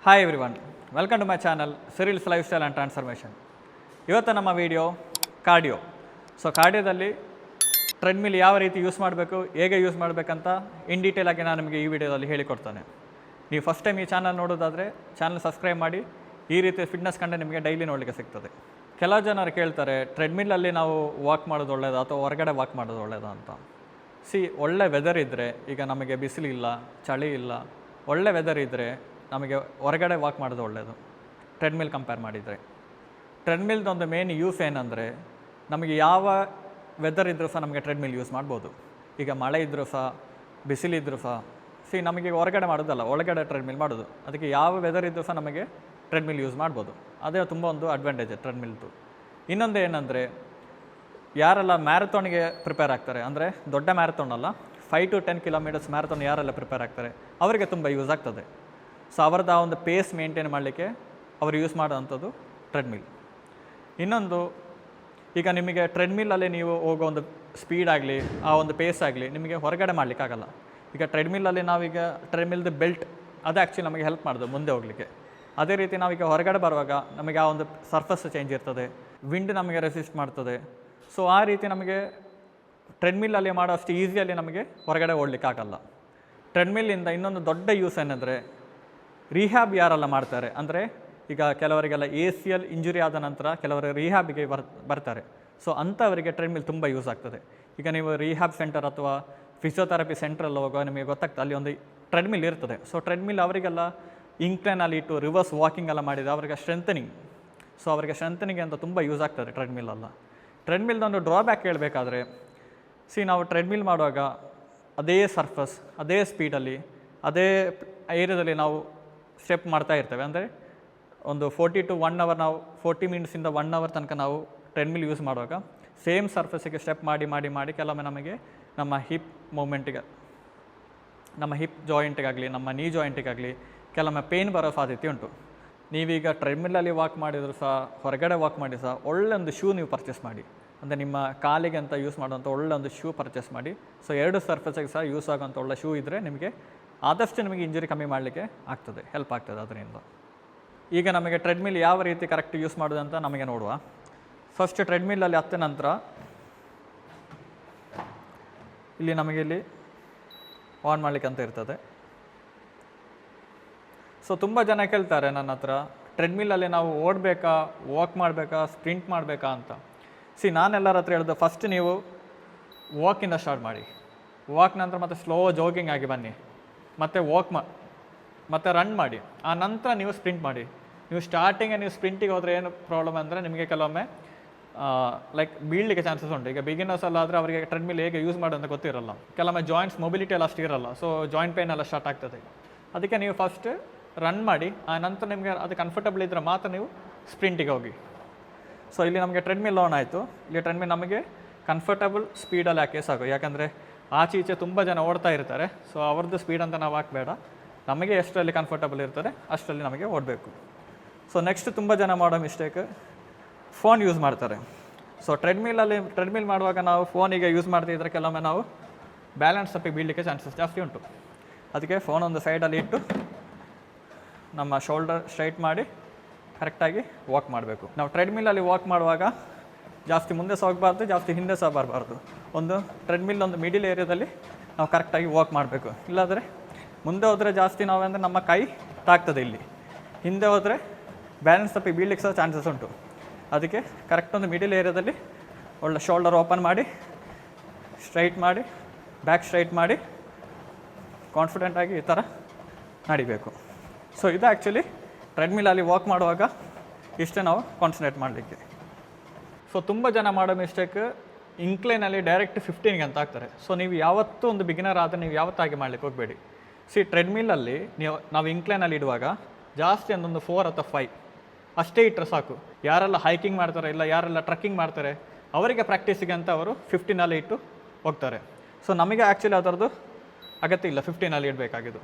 Hi everyone, welcome to my channel Cyril's lifestyle and transformation. ಇವತ್ತು ನಮ್ಮ video cardio. So ಕಾರ್ಡಿಯೋದಲ್ಲಿ treadmill ಯಾವ ರೀತಿ ಯೂಸ್ ಮಾಡಬೇಕು, ಹೇಗೆ ಯೂಸ್ ಮಾಡಬೇಕಂತ ಇನ್ ಡೀಟೇಲಾಗಿ ನಾನು ನಿಮಗೆ ಈ ವಿಡಿಯೋದಲ್ಲಿ ಹೇಳಿಕೊಡ್ತಾನೆ. ನೀವು ಫಸ್ಟ್ ಟೈಮ್ ಈ ಚಾನಲ್ ನೋಡೋದಾದರೆ ಚಾನಲ್ ಸಬ್ಸ್ಕ್ರೈಬ್ ಮಾಡಿ. ಈ ರೀತಿ ಫಿಟ್ನೆಸ್ ಕಂಟೆಂಟ್ ನಿಮಗೆ ಡೈಲಿ ನೋಡಲಿಕ್ಕೆ ಸಿಗ್ತದೆ. ಕೆಲವು ಜನರು ಕೇಳ್ತಾರೆ, ಟ್ರೆಡ್ಮಿಲ್ಲಲ್ಲಿ ನಾವು ವಾಕ್ ಮಾಡೋದು ಒಳ್ಳೆಯದು ಅಥವಾ ಹೊರಗಡೆ ವಾಕ್ ಮಾಡೋದು ಒಳ್ಳೆಯದು ಅಂತ. ಒಳ್ಳೆ ವೆದರ್ ಇದ್ದರೆ, ಈಗ ನಮಗೆ ಬಿಸಿಲಿಲ್ಲ, ಚಳಿ ಇಲ್ಲ, ಒಳ್ಳೆ ವೆದರ್ ಇದ್ದರೆ ನಮಗೆ ಹೊರಗಡೆ ವಾಕ್ ಮಾಡೋದು ಒಳ್ಳೆಯದು ಟ್ರೆಡ್ಮಿಲ್ ಕಂಪೇರ್ ಮಾಡಿದರೆ. ಟ್ರೆಡ್ಮಿಲ್ದೊಂದು ಮೇನ್ ಯೂಸ್ ಏನಂದರೆ, ನಮಗೆ ಯಾವ ವೆದರ್ ಇದ್ದರೂ ಸಹ ನಮಗೆ ಟ್ರೆಡ್ಮಿಲ್ ಯೂಸ್ ಮಾಡ್ಬೋದು. ಈಗ ಮಳೆ ಇದ್ದರೂ ಸಹ, ಬಿಸಿಲಿದ್ದರೂ ಸಹ ನಮಗೆ ಹೊರಗಡೆ ಮಾಡೋದಲ್ಲ, ಒಳಗಡೆ ಟ್ರೆಡ್ಮಿಲ್ ಮಾಡೋದು. ಅದಕ್ಕೆ ಯಾವ ವೆದರ್ ಇದ್ದರೂ ಸಹ ನಮಗೆ ಟ್ರೆಡ್ಮಿಲ್ ಯೂಸ್ ಮಾಡ್ಬೋದು. ಅದೇ ತುಂಬ ಒಂದು ಅಡ್ವಾಂಟೇಜ್ ಟ್ರೆಡ್ಮಿಲ್ದು. ಇನ್ನೊಂದು ಏನಂದರೆ, ಯಾರೆಲ್ಲ ಮ್ಯಾರಥಾನ್ಗೆ ಪ್ರಿಪೇರ್ ಆಗ್ತಾರೆ, ಅಂದರೆ ದೊಡ್ಡ ಮ್ಯಾರಥಾನ್ ಅಲ್ಲ, 5 to 10 ಕಿಲೋಮೀಟರ್ಸ್ ಮ್ಯಾರಥಾನ್ ಯಾರೆಲ್ಲ ಪ್ರಿಪೇರ್ ಆಗ್ತಾರೆ ಅವರಿಗೆ ತುಂಬ ಯೂಸ್ ಆಗ್ತದೆ. ಸೊ ಅವ್ರದ್ದು ಆ ಒಂದು ಪೇಸ್ ಮೇಂಟೈನ್ ಮಾಡಲಿಕ್ಕೆ ಅವರು ಯೂಸ್ ಮಾಡೋವಂಥದ್ದು ಟ್ರೆಡ್ಮಿಲ್. ಇನ್ನೊಂದು, ಈಗ ನಿಮಗೆ ಟ್ರೆಡ್ಮಿಲ್ಲಲ್ಲಿ ನೀವು ಹೋಗೋ ಒಂದು ಸ್ಪೀಡ್ ಆಗಲಿ, ಆ ಒಂದು ಪೇಸ್ ಆಗಲಿ ನಿಮಗೆ ಹೊರಗಡೆ ಮಾಡಲಿಕ್ಕಾಗಲ್ಲ. ಈಗ ಟ್ರೆಡ್ಮಿಲ್ಲಲ್ಲಿ ನಾವೀಗ ಟ್ರೆಡ್ಮಿಲ್ದು ಬೆಲ್ಟ್ ಅದು ಆ್ಯಕ್ಚುಲಿ ನಮಗೆ ಹೆಲ್ಪ್ ಮಾಡೋದು ಮುಂದೆ ಹೋಗಲಿಕ್ಕೆ. ಅದೇ ರೀತಿ ನಾವೀಗ ಹೊರಗಡೆ ಬರುವಾಗ ನಮಗೆ ಆ ಒಂದು ಸರ್ಫಸ್ ಚೇಂಜ್ ಇರ್ತದೆ, ವಿಂಡ್ ನಮಗೆ ರೆಸಿಸ್ಟ್ ಮಾಡ್ತದೆ. ಸೊ ಆ ರೀತಿ ನಮಗೆ ಟ್ರೆಡ್ಮಿಲ್ಲಲ್ಲಿ ಮಾಡೋ ಅಷ್ಟು ಈಸಿಯಲ್ಲಿ ನಮಗೆ ಹೊರಗಡೆ ಓಡಲಿಕ್ಕಾಗಲ್ಲ. ಟ್ರೆಡ್ಮಿಲ್ಲಿಂದ ಇನ್ನೊಂದು ದೊಡ್ಡ ಯೂಸ್ ಏನಂದರೆ, ರಿಹ್ಯಾಬ್ ಯಾರೆಲ್ಲ ಮಾಡ್ತಾರೆ, ಅಂದರೆ ಈಗ ಕೆಲವರಿಗೆಲ್ಲ ACL ಇಂಜುರಿ ಆದ ನಂತರ ಕೆಲವರು ರಿಹ್ಯಾಬಿಗೆ ಬರ್ತಾರೆ. ಸೊ ಅಂಥವರಿಗೆ ಟ್ರೆಡ್ಮಿಲ್ ತುಂಬ ಯೂಸ್ ಆಗ್ತದೆ. ಈಗ ನೀವು ರಿಹ್ಯಾಬ್ ಸೆಂಟರ್ ಅಥವಾ ಫಿಸಿಯೋಥೆರಪಿ ಸೆಂಟ್ರಲ್ಲಿ ಹೋಗುವಾಗ ನಿಮಗೆ ಗೊತ್ತಾಗ್ತದೆ, ಅಲ್ಲಿ ಒಂದು ಟ್ರೆಡ್ಮಿಲ್ ಇರ್ತದೆ. ಸೊ ಟ್ರೆಡ್ಮಿಲ್ ಅವರಿಗೆಲ್ಲ ಇಂಕ್ಲೈನಲ್ಲಿ ಇಟ್ಟು ರಿವರ್ಸ್ ವಾಕಿಂಗ್ ಎಲ್ಲ ಮಾಡಿದರೆ ಅವರಿಗೆ ಸ್ಟ್ರೆಂಥನಿಂಗ್, ಸೊ ಅವರಿಗೆ ಸ್ಟ್ರೆಂಥನಿಂಗ್ ಅಂತ ತುಂಬ ಯೂಸ್ ಆಗ್ತದೆ ಟ್ರೆಡ್ಮಿಲ್ಲಲ್ಲ. ಟ್ರೆಡ್ಮಿಲ್ದೊಂದು ಡ್ರಾಬ್ಯಾಕ್ ಹೇಳಬೇಕಾದ್ರೆ, ನಾವು ಟ್ರೆಡ್ಮಿಲ್ ಮಾಡುವಾಗ ಅದೇ ಸರ್ಫಸ್, ಅದೇ ಸ್ಪೀಡಲ್ಲಿ, ಅದೇ ಏರಿಯಾದಲ್ಲಿ ನಾವು ಸ್ಟೆಪ್ ಮಾಡ್ತಾ ಇರ್ತೇವೆ. ಅಂದರೆ ಒಂದು 40 to 1 hour, ನಾವು 40 ಮಿನಿಟ್ಸಿಂದ 1 hour ತನಕ ನಾವು ಟ್ರೆಡ್ಮಿಲ್ ಯೂಸ್ ಮಾಡುವಾಗ ಸೇಮ್ ಸರ್ಫಸಿಗೆ ಸ್ಟೆಪ್ ಮಾಡಿ ಮಾಡಿ ಮಾಡಿ ಕೆಲವೊಮ್ಮೆ ನಮಗೆ ನಮ್ಮ ಹಿಪ್ ಮೂಮೆಂಟಿಗೆ, ನಮ್ಮ ಹಿಪ್ ಜಾಯಿಂಟಿಗಾಗಲಿ, ನಮ್ಮ ನೀ ಜಾಯಿಂಟಿಗಾಗಲಿ ಕೆಲವೊಮ್ಮೆ ಪೇಯ್ನ್ ಬರೋ ಸಾಧ್ಯತೆ ಉಂಟು. ನೀವೀಗ ಟ್ರೆಡ್ಮಿಲ್ಲಲ್ಲಿ ವಾಕ್ ಮಾಡಿದರೂ ಸಹ, ಹೊರಗಡೆ ವಾಕ್ ಮಾಡಿ ಸಹ ಒಳ್ಳೆಯೊಂದು ಶೂ ನೀವು ಪರ್ಚೇಸ್ ಮಾಡಿ. ಅಂದರೆ ನಿಮ್ಮ ಕಾಲಿಗೆ ಅಂತ ಯೂಸ್ ಮಾಡುವಂಥ ಒಳ್ಳೆಯೊಂದು ಶೂ ಪರ್ಚೇಸ್ ಮಾಡಿ. ಸೊ 2 ಸರ್ಫಸಿಗೆ ಸಹ ಯೂಸ್ ಆಗೋಂಥ ಒಳ್ಳೆ ಶೂ ಇದ್ದರೆ ನಿಮಗೆ ಆದಷ್ಟು ನಿಮಗೆ ಇಂಜುರಿ ಕಮ್ಮಿ ಮಾಡಲಿಕ್ಕೆ ಆಗ್ತದೆ, ಹೆಲ್ಪ್ ಆಗ್ತದೆ ಅದರಿಂದ. ಈಗ ನಮಗೆ ಟ್ರೆಡ್ಮಿಲ್ ಯಾವ ರೀತಿ ಕರೆಕ್ಟ್ ಯೂಸ್ ಮಾಡೋದಂತ ನಮಗೆ ನೋಡುವ. ಫಸ್ಟ್ ಟ್ರೆಡ್ಮಿಲ್ಲಲ್ಲಿ ಹತ್ತ ನಂತರ ಇಲ್ಲಿ ನಮಗೆ ಇಲ್ಲಿ ಆನ್ ಮಾಡಲಿಕ್ಕೆ ಅಂತ ಇರ್ತದೆ. ಸೊ ತುಂಬ ಜನ ಕೇಳ್ತಾರೆ ನನ್ನ ಹತ್ರ, ಟ್ರೆಡ್ಮಿಲ್ಲಲ್ಲಿ ನಾವು ಓಡಬೇಕಾ, ವಾಕ್ ಮಾಡಬೇಕಾ, ಸ್ಪ್ರಿಂಟ್ ಮಾಡಬೇಕಾ ಅಂತ. ನಾನೆಲ್ಲರ ಹತ್ರ ಹೇಳೋದು, ಫಸ್ಟ್ ನೀವು ವಾಕಿಂದ ಸ್ಟಾರ್ಟ್ ಮಾಡಿ. ವಾಕ್ ನಂತರ ಮತ್ತೆ ಸ್ಲೋ ಜಾಗಿಂಗ್ ಆಗಿ ಬನ್ನಿ, ಮತ್ತು ಮತ್ತು ರನ್ ಮಾಡಿ. ಆ ನಂತರ ನೀವು ಸ್ಪ್ರಿಂಟ್ ಮಾಡಿ. ನೀವು ಸ್ಟಾರ್ಟಿಂಗೆ ನೀವು ಸ್ಪ್ರಿಂಟಿಗೆ ಹೋದರೆ ಏನು ಪ್ರಾಬ್ಲಮ್ ಅಂದರೆ, ನಿಮಗೆ ಕೆಲವೊಮ್ಮೆ ಲೈಕ್ ಬೀಳಲಿಕ್ಕೆ ಚಾನ್ಸಸ್ ಉಂಟು. ಈಗ ಬಿಗಿನರ್ಸ್ ಎಲ್ಲ ಆದರೆ ಅವರಿಗೆ ಟ್ರೆಡ್ಮಿಲ್ ಹೇಗೆ ಯೂಸ್ ಮಾಡೋದಂತ ಗೊತ್ತಿರಲ್ಲ, ಕೆಲವೊಮ್ಮೆ ಜಾಯಿಂಟ್ಸ್ ಮೊಬಿಲಿಟಿ ಎಲ್ಲ ಅಷ್ಟು ಇರಲ್ಲ. ಸೊ ಜಾಯಿಂಟ್ ಪೇನ್ ಎಲ್ಲ ಸ್ಟಾರ್ಟ್ ಆಗ್ತದೆ. ಅದಕ್ಕೆ ನೀವು ಫಸ್ಟ್ ರನ್ ಮಾಡಿ, ಆ ನಂತರ ನಿಮಗೆ ಅದು ಕಂಫರ್ಟಬಲ್ ಇದ್ದರೆ ಮಾತ್ರ ನೀವು ಸ್ಪ್ರಿಂಟಿಗೆ ಹೋಗಿ. ಸೊ ಇಲ್ಲಿ ನಮಗೆ ಟ್ರೆಡ್ಮಿಲ್ ಆನ್ ಆಯಿತು. ಇಲ್ಲಿ ಟ್ರೆಡ್ಮಿಲ್ ನಮಗೆ ಕಂಫರ್ಟಬಲ್ ಸ್ಪೀಡಲ್ಲಿ ಹಾಕಿ ಸಾಕು. ಯಾಕಂದರೆ ಆಚೆ ಈಚೆ ತುಂಬ ಜನ ಓಡ್ತಾ ಇರ್ತಾರೆ. ಸೊ ಅವ್ರದ್ದು ಸ್ಪೀಡ್ ಅಂತ ನಾವು ಹಾಕಬೇಡ, ನಮಗೆ ಎಷ್ಟರಲ್ಲಿ ಕಂಫರ್ಟಬಲ್ ಇರ್ತದೆ ಅಷ್ಟರಲ್ಲಿ ನಮಗೆ ಓಡಬೇಕು. ಸೊ ನೆಕ್ಸ್ಟ್ ತುಂಬ ಜನ ಮಾಡೋ ಮಿಸ್ಟೇಕ್, ಫೋನ್ ಯೂಸ್ ಮಾಡ್ತಾರೆ. ಸೊ ಟ್ರೆಡ್ಮಿಲ್ ಮಾಡುವಾಗ ನಾವು ಫೋನಿಗೆ ಯೂಸ್ ಮಾಡ್ತಿದ್ರೆ ಕೆಲವೊಮ್ಮೆ ನಾವು ಬ್ಯಾಲೆನ್ಸ್ ತಪ್ಪಿ ಬೀಳಲಿಕ್ಕೆ ಚಾನ್ಸಸ್ ಜಾಸ್ತಿ ಉಂಟು. ಅದಕ್ಕೆ ಫೋನ್ ಒಂದು ಸೈಡಲ್ಲಿ ಇಟ್ಟು ನಮ್ಮ ಶೋಲ್ಡರ್ ಸ್ಟ್ರೈಟ್ ಮಾಡಿ ಕರೆಕ್ಟಾಗಿ ವಾಕ್ ಮಾಡಬೇಕು. ನಾವು ಟ್ರೆಡ್ಮಿಲ್ಲಲ್ಲಿ ವಾಕ್ ಮಾಡುವಾಗ ಜಾಸ್ತಿ ಮುಂದೆ ಸಹ ಹೋಗಬಾರ್ದು, ಜಾಸ್ತಿ ಹಿಂದೆ ಸಹ ಬರಬಾರ್ದು. ಒಂದು ಟ್ರೆಡ್ಮಿಲ್ ಒಂದು ಮಿಡಿಲ್ ಏರಿಯಾದಲ್ಲಿ ನಾವು ಕರೆಕ್ಟಾಗಿ ವಾಕ್ ಮಾಡಬೇಕು. ಇಲ್ಲಾಂದರೆ ಮುಂದೆ ಹೋದರೆ ಜಾಸ್ತಿ ನಾವಂದರೆ ನಮ್ಮ ಕೈ ತಾಗ್ತದೆ, ಇಲ್ಲಿ ಹಿಂದೆ ಹೋದರೆ ಬ್ಯಾಲೆನ್ಸ್ ತಪ್ಪಿ ಬೀಳಲಿಕ್ಕೆ ಸಹ ಚಾನ್ಸಸ್ ಉಂಟು. ಅದಕ್ಕೆ ಕರೆಕ್ಟ್ ಒಂದು ಮಿಡಿಲ್ ಏರಿಯಾದಲ್ಲಿ ಒಳ್ಳೆ ಶೋಲ್ಡರ್ ಓಪನ್ ಮಾಡಿ, ಸ್ಟ್ರೈಟ್ ಮಾಡಿ, ಬ್ಯಾಕ್ ಸ್ಟ್ರೈಟ್ ಮಾಡಿ ಕಾನ್ಫಿಡೆಂಟಾಗಿ ಈ ಥರ ನಡಿಬೇಕು. ಸೊ ಇದು ಆ್ಯಕ್ಚುಲಿ ಟ್ರೆಡ್ಮಿಲಲ್ಲಿ ವಾಕ್ ಮಾಡುವಾಗ ಇಷ್ಟೇ ನಾವು ಕಾನ್ಸಂಟ್ರೇಟ್ ಮಾಡಲಿಕ್ಕೆ. ಸೊ ತುಂಬ ಜನ ಮಾಡೋ ಮಿಸ್ಟೇಕ್, ಇಂಕ್ಲೈನಲ್ಲಿ ಡೈರೆಕ್ಟ್ 15ಗೆ ಅಂತ ಆಗ್ತಾರೆ. ಸೊ ನೀವು ಯಾವತ್ತೂ ಒಂದು ಬಿಗಿನರ್ ಆದರೆ ನೀವು ಯಾವತ್ತಾಗಿ ಮಾಡಲಿಕ್ಕೆ ಹೋಗಬೇಡಿ. ಟ್ರೆಡ್ಮಿಲಲ್ಲಿ ನಾವು ಇಂಕ್ಲೈನಲ್ಲಿ ಇಡುವಾಗ ಜಾಸ್ತಿ ಒಂದೊಂದು 4 ಅಥವಾ 5 ಅಷ್ಟೇ ಇಟ್ಟರೆ ಸಾಕು. ಯಾರೆಲ್ಲ ಹೈಕಿಂಗ್ ಮಾಡ್ತಾರೆ, ಇಲ್ಲ ಯಾರೆಲ್ಲ ಟ್ರಕ್ಕಿಂಗ್ ಮಾಡ್ತಾರೆ ಅವರಿಗೆ ಪ್ರಾಕ್ಟೀಸಿಗೆ ಅಂತ ಅವರು 15ಅಲ್ಲಿ ಇಟ್ಟು ಹೋಗ್ತಾರೆ. ಸೊ ನಮಗೆ ಆ್ಯಕ್ಚುಲಿ ಅದರದ್ದು ಅಗತ್ಯ ಇಲ್ಲ 15ಅಲ್ಲಿ ಇಡಬೇಕಾಗಿದ್ದು.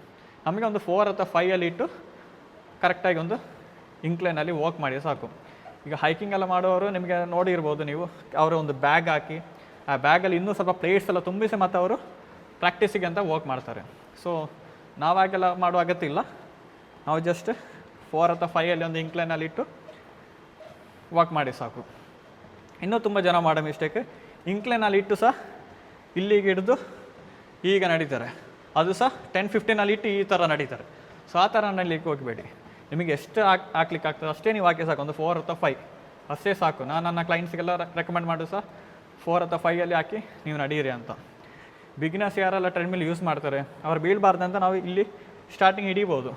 ನಮಗೆ ಒಂದು 4 ಅಥವಾ 5ಅಲ್ಲಿ ಇಟ್ಟು ಕರೆಕ್ಟಾಗಿ ಒಂದು ಇಂಕ್ಲೈನಲ್ಲಿ ವಾಕ್ ಮಾಡಿ ಸಾಕು. ಈಗ ಹೈಕಿಂಗ್ ಎಲ್ಲ ಮಾಡುವವರು ನಿಮಗೆ ನೋಡಿರ್ಬೋದು ನೀವು, ಅವರು ಒಂದು ಬ್ಯಾಗ್ ಹಾಕಿ ಆ ಬ್ಯಾಗಲ್ಲಿ ಇನ್ನೂ ಸ್ವಲ್ಪ ಪ್ಲೇಟ್ಸ್ ಎಲ್ಲ ತುಂಬಿಸಿ ಮತ್ತು ಅವರು ಪ್ರಾಕ್ಟೀಸಿಗೆ ಅಂತ ವಾಕ್ ಮಾಡ್ತಾರೆ. ಸೊ ನಾವಾಗೆಲ್ಲ ಮಾಡುವ ಅಗತ್ಯ ಇಲ್ಲ. ನಾವು ಜಸ್ಟ್ 4 ಅಥವಾ 5 ಒಂದು ಇಂಕ್ಲೈನಲ್ಲಿ ಇಟ್ಟು ವಾಕ್ ಮಾಡಿ ಸಾಕು. ಇನ್ನೂ ತುಂಬ ಜನ ಮಾಡೋ ಮಿಸ್ಟೇಕ್, ಇಂಕ್ಲೈನಲ್ಲಿ ಇಟ್ಟು ಸಹ ಇಲ್ಲಿಗೆ ಹಿಡಿದು ಈಗ ನಡೀತಾರೆ, ಅದು ಸಹ 10-15 ಇಟ್ಟು ಈ ಥರ ನಡೀತಾರೆ. ಸೊ ಆ ಥರ ನಡೀಲಿಕ್ಕೆ ಹೋಗಬೇಡಿ. ನಿಮಗೆ ಎಷ್ಟು ಹಾಕ್ಲಿಕ್ಕೆ ಆಗ್ತದೆ ಅಷ್ಟೇ ನೀವು ಹಾಕಿ ಸಾಕು. ಒಂದು 4 ಅಥವಾ 5 ಅಷ್ಟೇ ಸಾಕು. ನಾನು ನನ್ನ ಕ್ಲೈಂಟ್ಸ್ಗೆಲ್ಲ ರೆಕಮೆಂಡ್ ಮಾಡೋದು ಸಹ 4 ಅಥವಾ 5 ಹಾಕಿ ನೀವು ನಡೀರಿ ಅಂತ. ಬಿಗಿನರ್ಸ್ ಯಾರೆಲ್ಲ ಟ್ರೆಡ್ಮಿಲ್ ಯೂಸ್ ಮಾಡ್ತಾರೆ ಅವ್ರು ಬೀಳಬಾರ್ದಂತ ನಾವು ಇಲ್ಲಿ ಸ್ಟಾರ್ಟಿಂಗ್ ಹಿಡಿಬೋದು.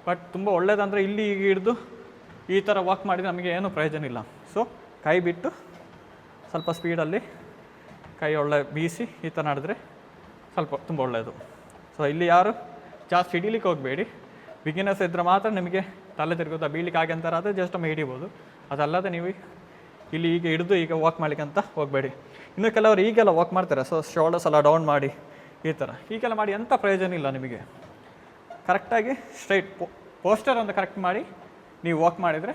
ಬಟ್ ತುಂಬ ಒಳ್ಳೇದಂದರೆ ಇಲ್ಲಿ ಈಗ ಹಿಡಿದು ಈ ಥರ ವಾಕ್ ಮಾಡಿದರೆ ನಮಗೆ ಏನೂ ಪ್ರಯೋಜನ ಇಲ್ಲ. ಸೊ ಕೈ ಬಿಟ್ಟು ಸ್ವಲ್ಪ ಸ್ಪೀಡಲ್ಲಿ ಕೈ ಒಳ್ಳೆ ಬೀಸಿ ಈ ಥರ ನಡೆದ್ರೆ ಸ್ವಲ್ಪ ತುಂಬ ಒಳ್ಳೆಯದು. ಸೊ ಇಲ್ಲಿ ಯಾರು ಜಾಸ್ತಿ ಹಿಡೀಲಿಕ್ಕೆ ಹೋಗಬೇಡಿ. ಬಿಗಿನರ್ಸ್ ಇದ್ದರೆ ಮಾತ್ರ ನಿಮಗೆ ತಲೆ ತಿರುಗುತ್ತಾ ಬೀಳಿಕ್ಕೆ ಹಾಗೆ ಅಂತಾರೆ, ಆದರೆ ಜಸ್ಟ್ ಒಮ್ಮೆ ಹಿಡಿಬೋದು. ಅದಲ್ಲದೆ ನೀವು ಇಲ್ಲಿ ಈಗ ಹಿಡಿದು ಈಗ ವಾಕ್ ಮಾಡಲಿಕ್ಕೆ ಅಂತ ಹೋಗಬೇಡಿ. ಇನ್ನು ಕೆಲವರು ಈಗೆಲ್ಲ ವಾಕ್ ಮಾಡ್ತಾರೆ, ಸೊ ಶೋಲ್ಡರ್ಸ್ ಎಲ್ಲ ಡೌನ್ ಮಾಡಿ ಈ ಥರ ಹೀಗೆಲ್ಲ ಮಾಡಿ ಎಂಥ ಪ್ರಯೋಜನ ಇಲ್ಲ ನಿಮಗೆ. ಕರೆಕ್ಟಾಗಿ ಸ್ಟ್ರೈಟ್ ಪೋಸ್ಟರ್ ಒಂದು ಕರೆಕ್ಟ್ ಮಾಡಿ ನೀವು ವಾಕ್ ಮಾಡಿದರೆ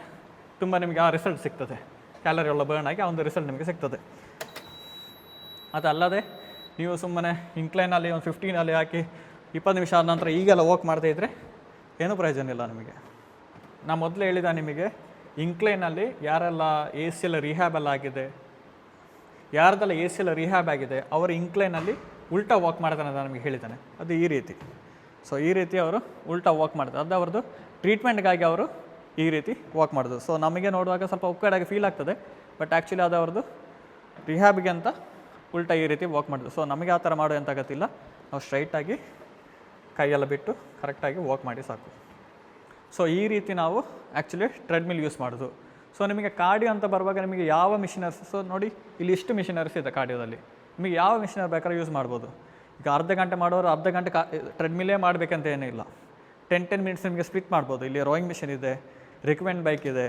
ತುಂಬ ನಿಮಗೆ ಆ ರಿಸಲ್ಟ್ ಸಿಗ್ತದೆ. ಕ್ಯಾಲರಿ ಎಲ್ಲ ಬರ್ನ್ ಆಗಿ ಆ ಒಂದು ರಿಸಲ್ಟ್ ನಿಮಗೆ ಸಿಗ್ತದೆ. ಅದಲ್ಲದೆ ನೀವು ಸುಮ್ಮನೆ ಇಂಕ್ಲೈನಲ್ಲಿ ಒಂದು 15 ಹಾಕಿ 20 ನಿಮಿಷ ಆದ ನಂತರ ಈಗೆಲ್ಲ ವಾಕ್ ಮಾಡ್ತಾ ಇದ್ದರೆ ಏನೂ ಪ್ರಯೋಜನ ಇಲ್ಲ ನಿಮಗೆ. ನಾನು ಮೊದಲೇ ಹೇಳಿದ ನಿಮಗೆ ಇಂಕ್ಲೈನಲ್ಲಿ ಯಾರೆಲ್ಲ AC ಎಲ್ಲ ರಿಹ್ಯಾಬ್ ಎಲ್ಲ ಆಗಿದೆ, ಯಾರ್ದೆಲ್ಲ AC ಎಲ್ಲ ರಿಹ್ಯಾಬ್ ಆಗಿದೆ ಅವರು ಇಂಕ್ಲೈನಲ್ಲಿ ಉಲ್ಟಾ ವಾಕ್ ಮಾಡ್ತಾನೆ ಅಂತ ನಮಗೆ ಹೇಳಿದ್ದಾನೆ. ಅದು ಈ ರೀತಿ. ಸೊ ಈ ರೀತಿ ಅವರು ಉಲ್ಟಾ ವಾಕ್ ಮಾಡ್ತಾರೆ. ಅದು ಅವ್ರದ್ದು ಟ್ರೀಟ್ಮೆಂಟ್ಗಾಗಿ ಅವರು ಈ ರೀತಿ ವಾಕ್ ಮಾಡೋದು. ಸೊ ನಮಗೆ ನೋಡುವಾಗ ಸ್ವಲ್ಪ ಒಕ್ಕಡಾಗಿ ಫೀಲ್ ಆಗ್ತದೆ, ಬಟ್ ಆ್ಯಕ್ಚುಲಿ ಅದು ಅವ್ರದ್ದು ರಿಹ್ಯಾಬ್ಗೆ ಅಂತ ಉಲ್ಟಾ ಈ ರೀತಿ ವಾಕ್ ಮಾಡೋದು. ಸೊ ನಮಗೆ ಆ ಥರ ಮಾಡೋ ಅಂತ ಗೊತ್ತಿಲ್ಲ. ನಾವು ಸ್ಟ್ರೈಟಾಗಿ ಕೈಯೆಲ್ಲ ಬಿಟ್ಟು ಕರೆಕ್ಟಾಗಿ ವಾಕ್ ಮಾಡಿ ಸಾಕು. ಸೊ ಈ ರೀತಿ ನಾವು ಆ್ಯಕ್ಚುಲಿ ಟ್ರೆಡ್ಮಿಲ್ ಯೂಸ್ ಮಾಡೋದು. ಸೊ ನಿಮಗೆ ಕಾರ್ಡಿಯೋ ಅಂತ ಬರುವಾಗ ನಿಮಗೆ ಯಾವ ಮಿಷಿನರ್ಸ್, ಸೊ ನೋಡಿ ಇಲ್ಲಿ ಇಷ್ಟು ಮಿಷಿನರ್ಸ್ ಇದೆ ಕಾರ್ಡಿಯೋದಲ್ಲಿ, ನಿಮಗೆ ಯಾವ ಮಿಷಿನರ್ ಬೇಕಾದ್ರೂ ಯೂಸ್ ಮಾಡ್ಬೋದು. ಈಗ ಅರ್ಧ ಗಂಟೆ ಮಾಡೋರು ಅರ್ಧ ಗಂಟೆ ಟ್ರೆಡ್ಮಿಲ್ಲೇ ಮಾಡಬೇಕಂತ ಏನಿಲ್ಲ. 10 ಮಿನಿಟ್ಸ್ ನಿಮಗೆ ಸ್ಪ್ಲಿಟ್ ಮಾಡ್ಬೋದು. ಇಲ್ಲಿ ರೋಯಿಂಗ್ ಮಿಷಿನ್ ಇದೆ, ರಿಕ್ವೆಂಟ್ ಬೈಕ್ ಇದೆ,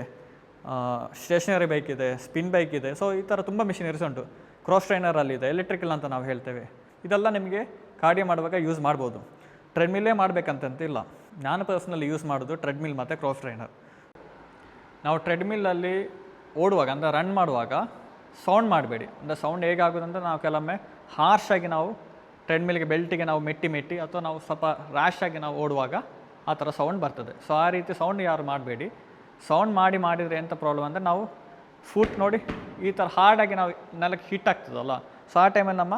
ಸ್ಟೇಷನರಿ ಬೈಕ್ ಇದೆ, ಸ್ಪಿನ್ ಬೈಕ್ ಇದೆ. ಸೊ ಈ ಥರ ತುಂಬ ಮಿಷಿನರೀಸ್ ಉಂಟು. ಕ್ರಾಸ್ ಟ್ರೈನರಲ್ಲಿ ಇದೆ, ಎಲೆಕ್ಟ್ರಿಕಲ್ ಅಂತ ನಾವು ಹೇಳ್ತೇವೆ. ಇದೆಲ್ಲ ನಿಮಗೆ ಕಾರ್ಡಿಯೋ ಮಾಡುವಾಗ ಯೂಸ್ ಮಾಡ್ಬೋದು. ಟ್ರೆಡ್ಮಿಲ್ಲೇ ಮಾಡಬೇಕಂತಂತ ಇಲ್ಲ. ನಾನು ಪರ್ಸ್ನಲಿ ಯೂಸ್ ಮಾಡೋದು ಟ್ರೆಡ್ಮಿಲ್ ಮತ್ತು ಕ್ರಾಸ್ ಟ್ರೈನರ್. ನಾವು ಟ್ರೆಡ್ಮಿಲ್ಲಲ್ಲಿ ಓಡುವಾಗ ಅಂದರೆ ರನ್ ಮಾಡುವಾಗ ಸೌಂಡ್ ಮಾಡಬೇಡಿ. ಅಂದರೆ ಸೌಂಡ್ ಹೇಗಾಗೋದಂತ ನಾವು ಕೆಲವೊಮ್ಮೆ ಹಾರ್ಶಾಗಿ ನಾವು ಟ್ರೆಡ್ಮಿಲ್ಗೆ ಬೆಲ್ಟಿಗೆ ನಾವು ಮೆಟ್ಟಿ ಅಥವಾ ನಾವು ಸ್ವಲ್ಪ ರ್ಯಾಶಾಗಿ ನಾವು ಓಡುವಾಗ ಆ ಥರ ಸೌಂಡ್ ಬರ್ತದೆ. ಸೊ ಆ ರೀತಿ ಸೌಂಡ್ ಯಾರು ಮಾಡಬೇಡಿ. ಸೌಂಡ್ ಮಾಡಿದರೆ ಎಂಥ ಪ್ರಾಬ್ಲಮ್ ಅಂದರೆ ನಾವು ಫುಟ್ ನೋಡಿ ಈ ಥರ ಹಾರ್ಡಾಗಿ ನಾವು ನೆಲಕ್ಕೆ ಹಿಟ್ ಆಗ್ತದಲ್ಲ, ಸೊ ಆ ಟೈಮಲ್ಲಿ ನಮ್ಮ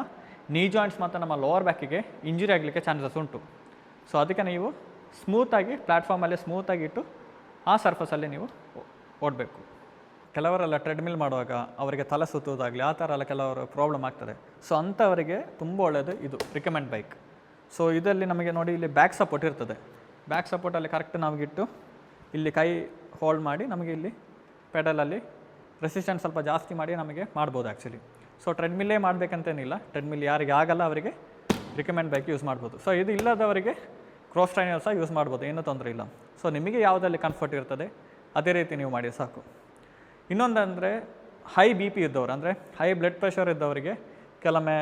ನೀ ಜಾಯಿಂಟ್ಸ್ ಮತ್ತು ನಮ್ಮ ಲೋವರ್ ಬ್ಯಾಕಿಗೆ ಇಂಜುರಿ ಆಗಲಿಕ್ಕೆ ಚಾನ್ಸಸ್ ಉಂಟು. ಸೊ ಅದಕ್ಕೆ ನೀವು ಸ್ಮೂತಾಗಿ ಪ್ಲ್ಯಾಟ್ಫಾರ್ಮಲ್ಲಿ ಸ್ಮೂತಾಗಿ ಇಟ್ಟು ಆ ಸರ್ಫಸಲ್ಲಿ ನೀವು ಓಡಬೇಕು. ಕೆಲವರೆಲ್ಲ ಟ್ರೆಡ್ಮಿಲ್ ಮಾಡುವಾಗ ಅವರಿಗೆ ತಲೆ ಸುತ್ತೋದಾಗಲಿ ಆ ಥರ ಎಲ್ಲ ಕೆಲವರು ಪ್ರಾಬ್ಲಮ್ ಆಗ್ತದೆ. ಸೊ ಅಂಥವರಿಗೆ ತುಂಬ ಒಳ್ಳೆಯದು ಇದು ರಿಕಮೆಂಡ್ ಬೈಕ್. ಸೊ ಇದರಲ್ಲಿ ನಮಗೆ ನೋಡಿ ಇಲ್ಲಿ ಬ್ಯಾಕ್ ಸಪೋರ್ಟ್ ಇರ್ತದೆ. ಬ್ಯಾಕ್ ಸಪೋರ್ಟಲ್ಲಿ ಕರೆಕ್ಟ್ ನಮಗಿಟ್ಟು ಇಲ್ಲಿ ಕೈ ಹೋಲ್ಡ್ ಮಾಡಿ ನಮಗೆ ಇಲ್ಲಿ ಪೆಡಲಲ್ಲಿ ರೆಸಿಸ್ಟೆನ್ಸ್ ಸ್ವಲ್ಪ ಜಾಸ್ತಿ ಮಾಡಿ ನಮಗೆ ಮಾಡ್ಬೋದು ಆ್ಯಕ್ಚುಲಿ. ಸೊ ಟ್ರೆಡ್ಮಿಲ್ಲೇ ಮಾಡಬೇಕಂತೇನಿಲ್ಲ. ಟ್ರೆಡ್ಮಿಲ್ ಯಾರಿಗೆ ಆಗಲ್ಲ ಅವರಿಗೆ ರಿಕಮೆಂಡ್ ಬೈಕ್ ಯೂಸ್ ಮಾಡ್ಬೋದು. ಸೊ ಇದು ಇಲ್ಲದವರಿಗೆ ಕ್ರಾಸ್ ಟ್ರೈನರ್ ಸಹ ಯೂಸ್ ಮಾಡ್ಬೋದು, ಏನೂ ತೊಂದರೆ ಇಲ್ಲ. ಸೊ ನಿಮಗೆ ಯಾವುದಲ್ಲಿ ಕಂಫರ್ಟ್ ಇರ್ತದೆ ಅದೇ ರೀತಿ ನೀವು ಮಾಡಿ ಸಾಕು. ಇನ್ನೊಂದಂದರೆ ಹೈ BP ಇದ್ದವರು, ಅಂದರೆ ಹೈ ಬ್ಲಡ್ ಪ್ರೆಷರ್ ಇದ್ದವರಿಗೆ ಕೆಲವೊಮ್ಮೆ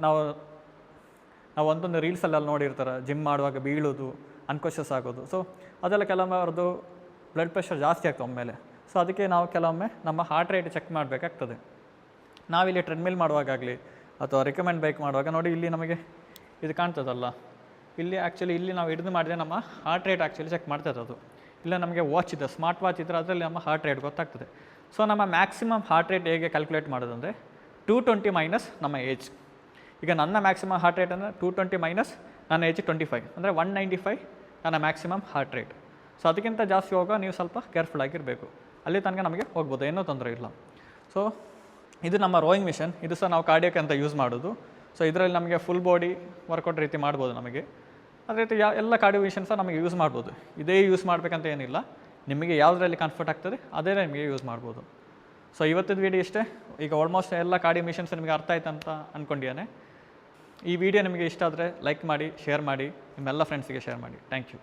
ನಾವು ಒಂದೊಂದು ರೀಲ್ಸಲ್ಲೆಲ್ಲ ನೋಡಿರ್ತಾರೆ, ಜಿಮ್ ಮಾಡುವಾಗ ಬೀಳೋದು, ಅನ್ಕಾನ್ಷಿಯಸ್ ಆಗೋದು. ಸೊ ಅದೆಲ್ಲ ಕೆಲವೊಮ್ಮೆ ಅವ್ರದ್ದು ಬ್ಲಡ್ ಪ್ರೆಷರ್ ಜಾಸ್ತಿ ಆಗ್ತದೆ ಒಮ್ಮೆಲೆ. ಸೊ ಅದಕ್ಕೆ ನಾವು ಕೆಲವೊಮ್ಮೆ ನಮ್ಮ ಹಾರ್ಟ್ ರೇಟ್ ಚೆಕ್ ಮಾಡಬೇಕಾಗ್ತದೆ. ನಾವಿಲ್ಲಿ ಟ್ರೆಡ್ಮಿಲ್ ಮಾಡುವಾಗಲಿ ಅಥವಾ ರಿಕಮೆಂಡ್ ಬೈಕ್ ಮಾಡುವಾಗ ನೋಡಿ ಇಲ್ಲಿ ನಮಗೆ ಇದು ಕಾಣ್ತದಲ್ಲ, ಇಲ್ಲಿ ಆ್ಯಕ್ಚುಲಿ ಇಲ್ಲಿ ನಾವು ಹಿಡಿದು ಮಾಡಿದರೆ ನಮ್ಮ ಹಾರ್ಟ್ ರೇಟ್ ಆ್ಯಕ್ಚುಲಿ ಚೆಕ್ ಮಾಡ್ತದೆ. ಅದು ಇಲ್ಲ ನಮಗೆ ವಾಚ್ ಇದೆ, ಸ್ಮಾರ್ಟ್ ವಾಚ್ ಇದ್ದರೆ ಅದರಲ್ಲಿ ನಮ್ಮ ಹಾರ್ಟ್ ರೇಟ್ ಗೊತ್ತಾಗ್ತದೆ. ಸೊ ನಮ್ಮ ಮ್ಯಾಕ್ಸಿಮಮ್ ಹಾರ್ಟ್ ರೇಟ್ ಹೇಗೆ ಕ್ಯಾಲ್ಕುಲೇಟ್ ಮಾಡೋದಂದರೆ 220 ಮೈನಸ್ ನಮ್ಮ ಏಜ್. ಈಗ ನನ್ನ ಮ್ಯಾಕ್ಸಿಮಮ್ ಹಾರ್ಟ್ ರೇಟ್ ಅಂದರೆ 220 ಮೈನಸ್ ನನ್ನ ಏಜ್ 25 ಅಂದರೆ 195 ನನ್ನ ಮ್ಯಾಕ್ಸಿಮಮ್ ಹಾರ್ಟ್ ರೇಟ್. ಸೊ ಅದಕ್ಕಿಂತ ಜಾಸ್ತಿ ಹೋಗೋ ನೀವು ಸ್ವಲ್ಪ ಕೇರ್ಫುಲ್ ಆಗಿರಬೇಕು. ಅಲ್ಲಿ ತನಕ ನಮಗೆ ಹೋಗ್ಬೋದು, ಏನೂ ತೊಂದರೆ ಇಲ್ಲ. ಸೊ ಇದು ನಮ್ಮ ರೋಯಿಂಗ್ ಮಿಷನ್. ಇದು ಸಹ ನಾವು ಕಾರ್ಡಿಯೋಕ್ಕೆ ಅಂತ ಯೂಸ್ ಮಾಡೋದು. ಸೊ ಇದರಲ್ಲಿ ನಮಗೆ ಫುಲ್ ಬಾಡಿ ವರ್ಕೌಟ್ ರೀತಿ ಮಾಡ್ಬೋದು ನಮಗೆ. ಅದೇ ರೀತಿ ಎಲ್ಲ ಕಾರ್ಡಿಯೋ ಮಿಷನ್ ಸಹ ನಮಗೆ ಯೂಸ್ ಮಾಡ್ಬೋದು. ಇದೇ ಯೂಸ್ ಮಾಡಬೇಕಂತ ಏನಿಲ್ಲ, ನಿಮಗೆ ಯಾವುದರಲ್ಲಿ ಕಂಫರ್ಟ್ ಆಗ್ತದೆ ಅದೇ ನಿಮಗೆ ಯೂಸ್ ಮಾಡ್ಬೋದು. ಸೊ ಇವತ್ತಿನ ವೀಡಿಯೋ ಇಷ್ಟೇ. ಈಗ ಆಲ್ಮೋಸ್ಟ್ ಎಲ್ಲ ಕಾರ್ಡಿಯೋ ಮಿಷನ್ಸ್ ನಿಮಗೆ ಅರ್ಥ ಆಯ್ತು ಅಂತ ಅಂದ್ಕೊಂಡಿದ್ದೇನೆ. ಈ ವಿಡಿಯೋ ನಿಮಗೆ ಇಷ್ಟ ಆದರೆ ಲೈಕ್ ಮಾಡಿ, ಶೇರ್ ಮಾಡಿ, ನಿಮ್ಮೆಲ್ಲ ಫ್ರೆಂಡ್ಸಿಗೆ ಶೇರ್ ಮಾಡಿ. Thank you.